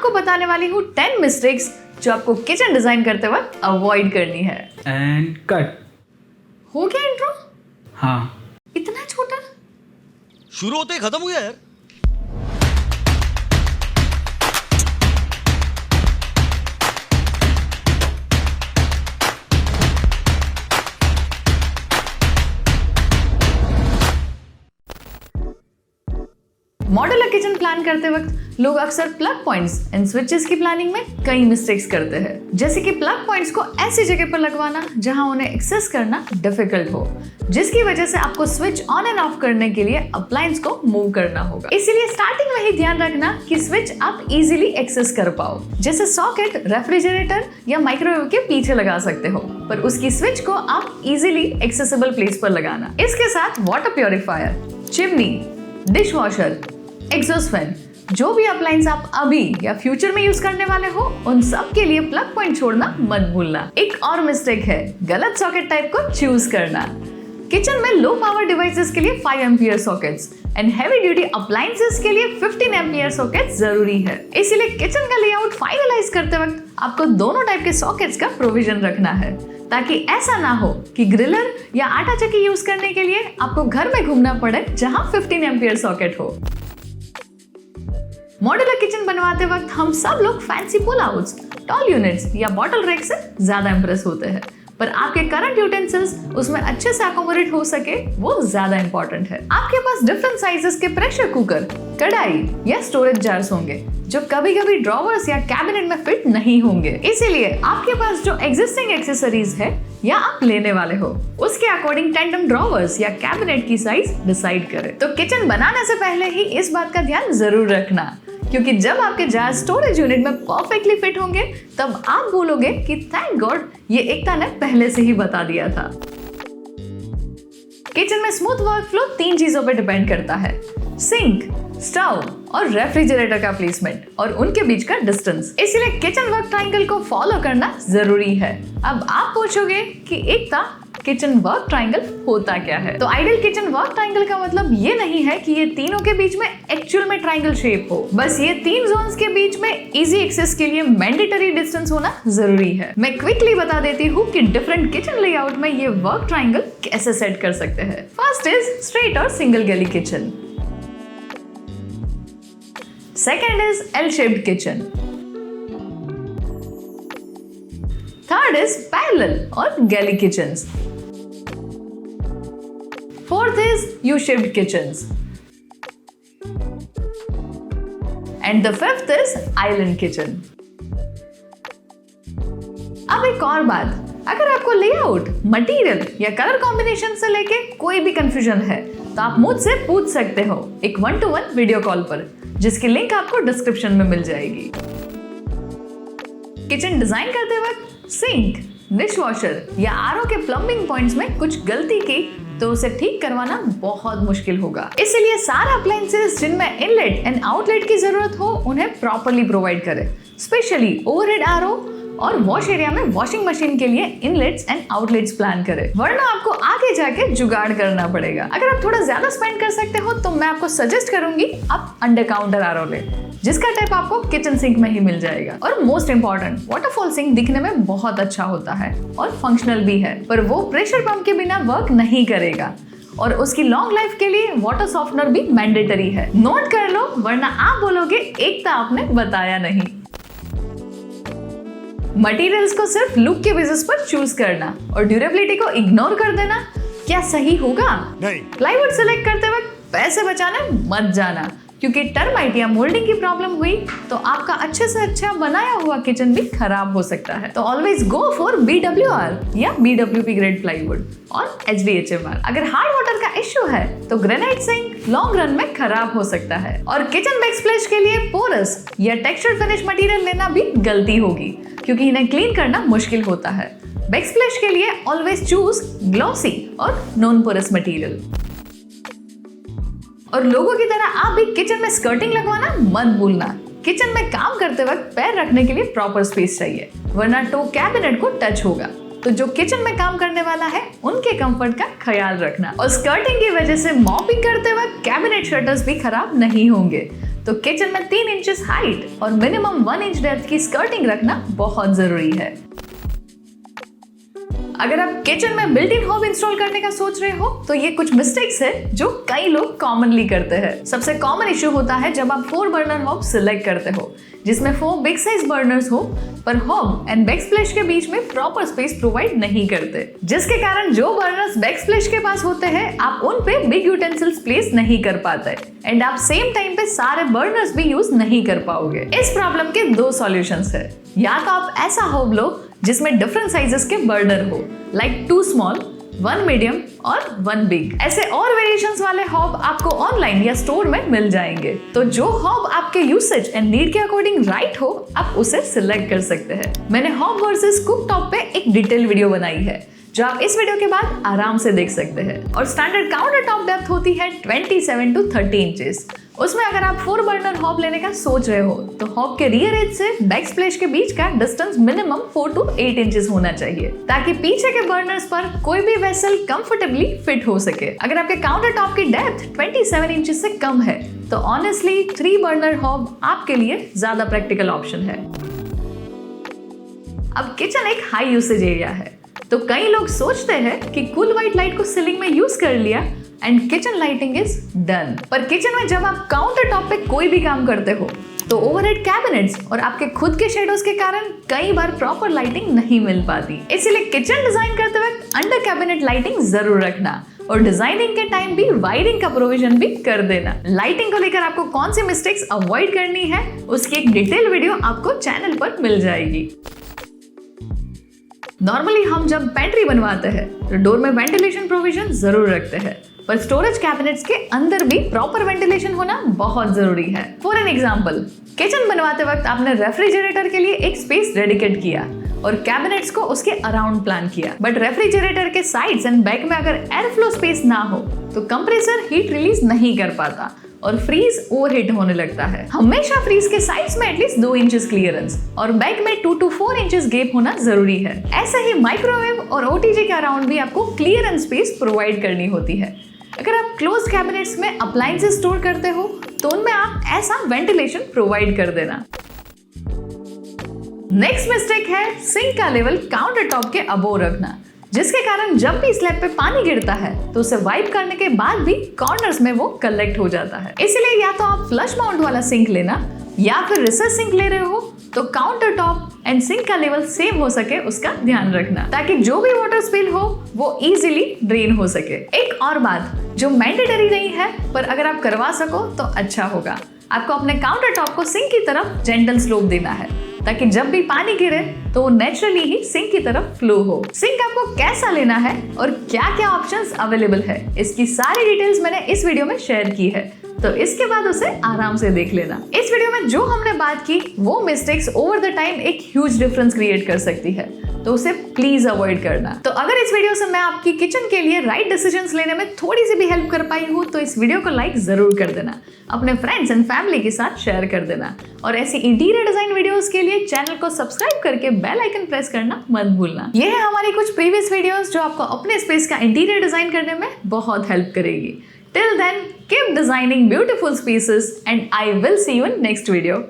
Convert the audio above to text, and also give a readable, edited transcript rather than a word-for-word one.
आपको बताने वाली हूँ 10 मिस्टेक्स जो आपको किचन डिजाइन करते वक्त अवॉइड करनी है। And cut. हो गया इंट्रो? हाँ। इतना छोटा? शुरू होते ही खत्म हो गया यार। मॉड्यूलर किचन प्लान करते वक्त लोग अक्सर प्लग पॉइंट्स एंड स्विचेस की प्लानिंग में कई मिस्टेक्स करते हैं, जैसे कि प्लग पॉइंट्स को ऐसी जगह पर लगवाना जहां उन्हें एक्सेस करना डिफिकल्ट हो, जिसकी वजह से आपको स्विच ऑन एंड ऑफ करने के लिए अप्लायंस को मूव करना होगा। इसीलिए स्टार्टिंग में ही ध्यान रखना कि स्विच आप इजीली एक्सेस कर पाओ। जैसे सॉकेट रेफ्रिजरेटर या माइक्रोवेव के पीछे लगा सकते हो, पर उसकी स्विच को आप इजीली एक्सेसिबल प्लेस पर लगाना। इसके साथ water purifier, chimney, dish washer, exhaust fan, जो भी अप्लायंस आप अभी या फ्यूचर में यूज करने वाले हो, उन सब के लिए प्लग पॉइंट छोड़ना मत भूलना। एक और मिस्टेक है गलत सॉकेट टाइप को चूज करना। किचन में लो पावर डिवाइसेस के लिए 5 ampere sockets and heavy duty appliances के लिए 15 एम्पियर सॉकेट्स जरूरी है। इसीलिए किचन का लेआउट फाइनलाइज करते वक्त आपको दोनों टाइप के सॉकेट्स का प्रोविजन रखना है, ताकि ऐसा ना हो कि ग्रिलर या आटा चक्की यूज करने के लिए आपको घर में घूमना पड़े जहां 15 एम्पियर सॉकेट हो। मॉड्यूलर किचन बनवाते वक्त हम सब लोग फैंसी पुल आउट्स, टॉल यूनिट्स या बॉटल रैक से ज्यादा इंप्रेस होते हैं, पर आपके करंट यूटेंसिल्स उसमें अच्छे से अकोमोडेट हो सके वो ज्यादा इंपॉर्टेंट है। आपके पास डिफरेंट साइजेस के प्रेशर कुकर, कढ़ाई या स्टोरेज जार्स होंगे जो कभी कभी ड्रॉवर्स या कैबिनेट में फिट नहीं होंगे। इसीलिए आपके पास जो एग्जिस्टिंग एक्सेसरीज है या आप लेने वाले हो, उसके अकॉर्डिंग टैंडम ड्रॉवर्स या कैबिनेट की साइज डिसाइड करें। तो किचन बनाने से पहले ही इस बात का ध्यान जरूर रखना, क्योंकि जब आपके जार स्टोरेज यूनिट में परफेक्टली फिट होंगे तब आप बोलोगे कि थैंक गॉड ये एकता ने पहले से ही बता दिया था। किचन में स्मूथ वर्कफ्लो 3 चीजों पर डिपेंड करता है: सिंक, स्टव और रेफ्रिजरेटर का प्लेसमेंट और उनके बीच का डिस्टेंस। इसलिए किचन वर्क ट्रायंगल को फॉलो करना जरूरी है। अब आप पूछोगे कि एकता किचन वर्क ट्रायंगल होता क्या है? तो आइडियल किचन वर्क ट्रायंगल का मतलब ये नहीं है कि ये तीनों के बीच में एक्चुअल में ट्रायंगल शेप हो, बस ये 3 जोन्स के बीच में इजी एक्सेस के लिए मैंडेटरी डिस्टेंस होना जरूरी है। मैं क्विकली बता देती हूँ कि डिफरेंट किचन लेआउट में ये वर्क ट्रायंगल कैसे सेट कर सकते हैं। फर्स्ट इज स्ट्रेट और single galley kitchen. Second is L shaped kitchen. Third is parallel और galley kitchens. Fourth is U-shaped kitchens. And the fifth is island kitchen. अब एक और बात, अगर आपको लेआउट, मटेरियल या कलर कॉम्बिनेशन से लेके कोई भी कंफ्यूजन है तो आप मुझसे पूछ सकते हो एक 1-to-1 वीडियो कॉल पर, जिसकी लिंक आपको डिस्क्रिप्शन में मिल जाएगी। किचन डिजाइन करते वक्त सिंक, डिशवॉशर या आरओ के प्लम्बिंग पॉइंट्स में कुछ गलती की तो उसे ठीक करवाना बहुत मुश्किल होगा। इसलिए सारे अप्लायंसेस जिनमें इनलेट एंड आउटलेट की जरूरत हो उन्हें प्रॉपर्ली प्रोवाइड करें। स्पेशली ओवरहेड आरओ और वॉश एरिया में वॉशिंग मशीन के लिए इनलेट्स एंड आउटलेट्स प्लान करें, वरना आपको आगे जाके जुगाड़ करना पड़ेगा। अगर आप थोड़ा ज्यादा स्पेंड कर सकते हो तो मैं आपको सजेस्ट करूंगी आप अंडर काउंटर आरओ ले, जिसका टाइप आपको किचन सिंक में ही मिल जाएगा। और मोस्ट इंपॉर्टेंट, वाटरफॉल सिंक दिखने में बहुत अच्छा होता है और फंक्शनल भी है, पर वो प्रेशर पंप के बिना वर्क नहीं करेगा और उसकी लॉन्ग लाइफ के लिए वाटर सॉफ्टनर भी मैंडेटरी है। नोट कर लो, वरना आप बोलोगे एकता आपने बताया नहीं। मटेरियल्स को सिर्फ लुक के बेसिस पर चूज करना और ड्यूरेबिलिटी को इग्नोर कर देना क्या सही होगा? नहीं। प्लाईवुड सेलेक्ट करते वक्त पैसे बचाने मत जाना, क्योंकि टर्माइट या मोल्डिंग की प्रॉब्लम हुई तो आपका अच्छे से अच्छा बनाया हुआ किचन भी खराब हो सकता है। तो ऑलवेज गो फॉर BWR या BWP ग्रेड प्लाईवुड और HDHMR। अगर हार्ड वाटर का इश्यू है तो ग्रेनाइट सिंक लॉन्ग रन में खराब हो सकता है। और किचन बैकस्प्लैश के लिए पोरस या टेक्सचर्ड फिनिश मटेरियल लेना भी गलती होगी, क्योंकि इन्हें क्लीन करना मुश्किल होता है। बैकस्प्लैश के लिए ऑलवेज चूज ग्लॉसी और नॉन पोरस मटेरियल। और लोगों की तरह आप भी किचन में स्कर्टिंग लगवाना मत भूलना। किचन में काम करते वक्त पैर रखने के लिए प्रॉपर स्पेस चाहिए, वरना टो कैबिनेट को टच होगा। तो जो किचन में काम करने वाला है उनके कंफर्ट का ख्याल रखना। और स्कर्टिंग की वजह से मॉपिंग करते वक्त कैबिनेट शटर्स भी खराब नहीं होंगे, तो किचन में 3 इंचेस हाइट और मिनिमम 1 इंच डेप्थ की स्कर्टिंग रखना बहुत जरूरी है। अगर आप किचन में बिल्ट इन हॉब इंस्टॉल करने का सोच रहे हो तो ये कुछ मिस्टेक्स है जो कई लोग कॉमनली करते हैं। सबसे कॉमन इश्यू होता है जब आप 4 बर्नर हॉब सिलेक्ट करते हो जिसमें 4 बिग साइज बर्नर्स हो पर हॉब एंड बैकस्प्लैश के बीच में प्रॉपर स्पेस प्रोवाइड नहीं करते, जिसके कारण जो बर्नर्स बैकस्प्लैश के पास होते हैं आप उन पे बिग यूटेंसिल्स प्लेस नहीं कर पाते एंड आप सेम टाइम पे सारे बर्नर्स भी यूज नहीं कर पाओगे। इस प्रॉब्लम के 2 सॉल्यूशंस है। या तो आप ऐसा हॉब लो जिसमें डिफरेंट साइजेस के बर्नर हो, लाइक 2 स्मॉल, 1 मीडियम और 1 बिग। ऐसे और वेरिएशंस वाले हॉब आपको ऑनलाइन या स्टोर में मिल जाएंगे। तो जो हॉब आपके यूसेज एंड नीड के अकॉर्डिंग राइट हो आप उसे सिलेक्ट कर सकते हैं। मैंने हॉब वर्सेस कुक टॉप पे एक डिटेल वीडियो बनाई है जो आप इस वीडियो के बाद आराम से देख सकते हैं। और स्टैंडर्ड काउंटर टॉप डेप्थ होती है 27 to 30 इंचेस। उसमें अगर आप 4 बर्नर हॉब लेने का सोच रहे हो तो हॉब के रियर एज से बैकस्प्लैश के बीच का डिस्टेंस मिनिमम 4 to 8 इंचेस होना चाहिए ताकि पीछे के बर्नर्स पर कोई भी वेसल कंफर्टेबली फिट हो सके। अगर आपके काउंटर टॉप की डेप्थ 27 इंचेस से कम है तो ऑनेस्टली 3 बर्नर हॉब आपके लिए ज्यादा प्रैक्टिकल ऑप्शन है। अब किचन एक हाई यूसेज एरिया है तो कई लोग सोचते हैं कि कूल व्हाइट लाइट को सीलिंग में यूज कर लिया and kitchen lighting is done. पर किचन में जब आप काउंटर टॉप पे कोई भी काम करते हो तो ओवरहेड कैबिनेट्स और आपके खुद के शेडोज के कारण कई बार प्रॉपर लाइटिंग नहीं मिल पाती। इसीलिए किचन डिजाइन करते वक्त अंडर कैबिनेट लाइटिंग जरूर रखना और डिजाइनिंग के टाइम भी वायरिंग का प्रोविजन भी कर देना। लाइटिंग को लेकर आपको कौन सी मिस्टेक्स अवॉइड करनी है उसकी एक डिटेल वीडियो आपको चैनल पर मिल जाएगी। नॉर्मली हम जब पेंट्री बनवाते हैं तो डोर में वेंटिलेशन प्रोविजन जरूर रखते हैं पर स्टोरेज कैबिनेट्स के अंदर भी प्रॉपर वेंटिलेशन होना बहुत जरूरी है। फॉर एन एग्जांपल, किचन बनवाते वक्त आपने रेफ्रिजरेटर के लिए एक स्पेस डेडिकेट किया और कैबिनेट्स को उसके अराउंड प्लान किया, बट रेफ्रिजरेटर के साइड्स एंड बैक में अगर एयर फ्लो स्पेस ना हो तो कंप्रेसर हीट रिलीज नहीं कर पाता और फ्रीज ओवरहीट होने लगता है। हमेशा फ्रीज के साइड्स में एटलीस्ट 2 इंचेस क्लियरेंस और बैक में 2 to 4 इंचेस गैप होना जरूरी है। ऐसे ही माइक्रोवेव और ओटीजी के अराउंड भी आपको क्लियरेंस स्पेस प्रोवाइड करनी होती है। अगर आप क्लोज कैबिनेट्स में अप्लायंसेस स्टोर करते हो तो उनमें आप ऐसा वेंटिलेशन प्रोवाइड कर देना। नेक्स्ट मिस्टेक है सिंक का लेवल काउंटर टॉप के अबोव रखना, जिसके कारण जब भी स्लैब पे पानी गिरता है तो उसे वाइप करने के बाद भी कॉर्नर्स में वो कलेक्ट हो जाता है। इसलिए या तो आप फ्लश माउंट वाला सिंक लेना या फिर रिसेस सिंक ले रहे हो तो काउंटर टॉप एंड सिंक का लेवल सेम हो सके उसका ध्यान रखना ताकि जो भी वाटर स्पिल हो वो इजीली ड्रेन हो सके। एक और बात जो मैंडेटरी नहीं है पर अगर आप करवा सको तो अच्छा होगा, आपको अपने काउंटर टॉप को सिंक की तरफ जेंटल स्लोप देना है ताकि जब भी पानी गिरे तो वो नेचुरली ही सिंक की तरफ फ्लो हो। सिंक आपको कैसा लेना है और क्या क्या ऑप्शंस अवेलेबल है इसकी सारी डिटेल्स मैंने इस वीडियो में शेयर की है, तो इसके बाद उसे आराम से देख लेना। इस वीडियो में जो हमने बात की वो मिस्टेक्स ओवर द टाइम एक ह्यूज डिफरेंस क्रिएट कर सकती है, तो उसे प्लीज अवॉइड करना। तो अगर इस वीडियो से मैं आपकी किचन के लिए राइट डिसीजंस लेने में थोड़ी सी भी हेल्प कर पाई हूँ तो इस वीडियो को लाइक जरूर कर देना, अपने फ्रेंड्स एंड फैमिली के साथ शेयर कर देना और ऐसी इंटीरियर डिजाइन वीडियोस के लिए चैनल को सब्सक्राइब करके बेल आइकन प्रेस करना मत भूलना। ये है हमारी कुछ प्रीवियस वीडियोस जो आपको अपने स्पेस का इंटीरियर डिजाइन करने में बहुत हेल्प करेगी। Till then, keep designing beautiful spaces and I will see you in next video.